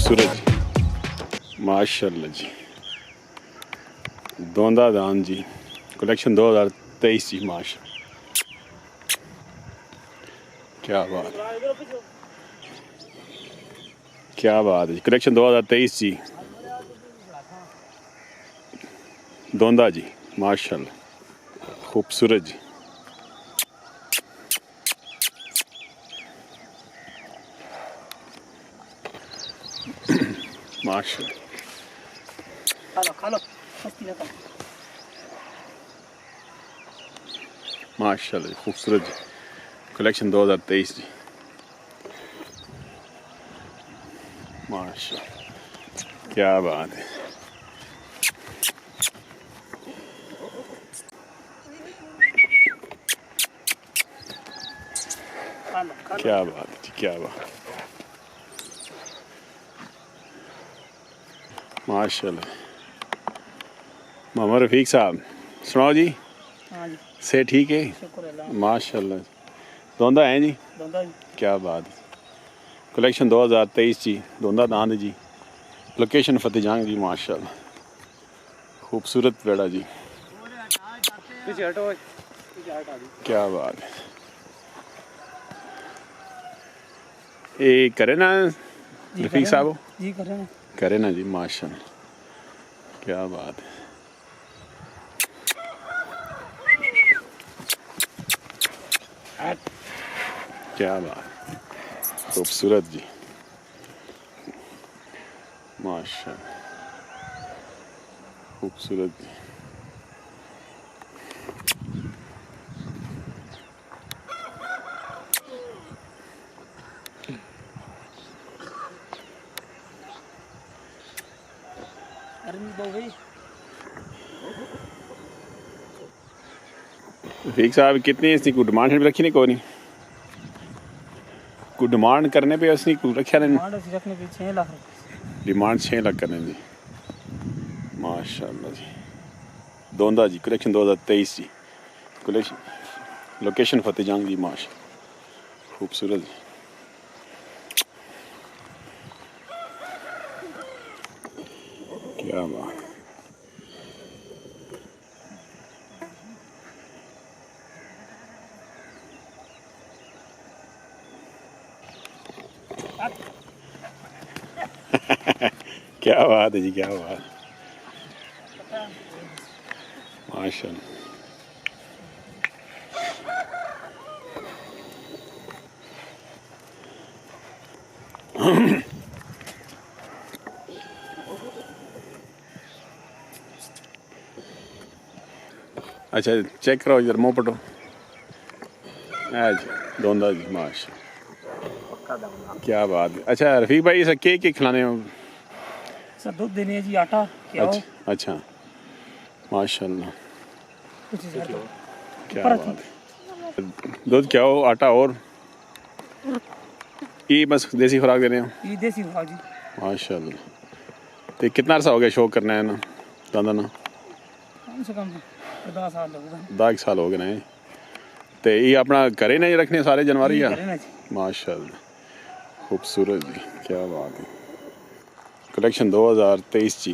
खूबसूरत जी, माशाल्लाह जी। दोंदा दान जी, कलेक्शन 2023 जी, माशाल्लाह, क्या बात, क्या बात है जी। कलेक्शन 2023 जी, दोंदा जी, माशाल्लाह, खूबसूरत जी। माशाल्लाह, माशाल्लाह, खूबसूरत जी। कलेक्शन 2023 जी, माशाल्लाह, क्या बात है। क्या बात है जी, क्या बात, माशाल्लाह। मोहम्मद रफीक साहब, सुनाओ जी। हाँ जी, से ठीक है, माशाल्लाह। दोंदा हैं जी, क्या बात है। कलेक्शन 2023 जी, दोंदा दांद जी। लोकेशन फतेहजंग जी, माशाल्लाह, खूबसूरत बेड़ा जी, क्या बात है। ये करे ना रफीक साहब जी करें ना। करे ना जी, माशाल्लाह, क्या बात है। क्या बात, खूबसूरत जी, माशाल्लाह, खूबसूरत जी। रफीक साहब कितनी इसकी कोई डिमांड भी रखी नहीं, कोई नहीं कोई डिमांड करने पे उसने कोई रखा नहीं। रखने पे 6 लाख डिमांड 6 लाख करने जी, माशाल्लाह जी। दोंदा जी, कलेक्शन 2023 जी। कलेक्शन लोकेशन फतेहजंग जी, माशाल्लाह, खूबसूरत जी। क्या बात, क्या बात है जी, क्या बात, माशाल्लाह। अच्छा चेक करो इधर मुँह पटो, जी दोंदा जी, माशाल्लाह, क्या बात है। अच्छा रफीक भाई इसे के खिलाने हो? सर दूध देने जी, आटा क्या अच्छा अच्छा, माशाल्लाह, क्या बात है। दूध क्या हो, आटा और ये बस देसी खुराक दे रहे हो? ये देसी खुराक जी, माशाल्लाह। तो कितना अर्सा हो गया शौक करना है ना दादा ना? कम से कम 10 साल हो गए। 10 साल हो गए ना। तो ये अपना घरे नहीं रखने सारे जानवर या? माशाल्लाह, खूबसूरत जी, क्या बात है। कलेक्शन 2023 जी,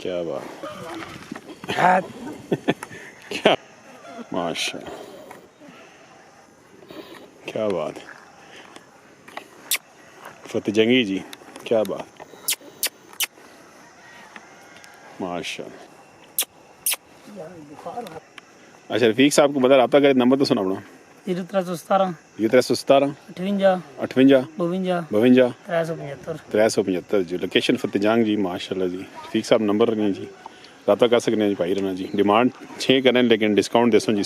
क्या बात, क्या माशाल्लाह, क्या बात है। फतेहजंगी जी, क्या बात, माशाल्लाह। अच्छा रफीक साहब को बता, रब्ता करे नंबर तो सुना अपना। 0317 0317 58 58 52 52 375 375 जी। लोकेशन फतेहजंग जी, माशाल्लाह जी। रफीक साहब नंबर नहीं जी, रब्ता कर सकते हैं जी, भाई रहना जी। डिमांड 6 करें लेकिन डिस्काउंट दसो जी।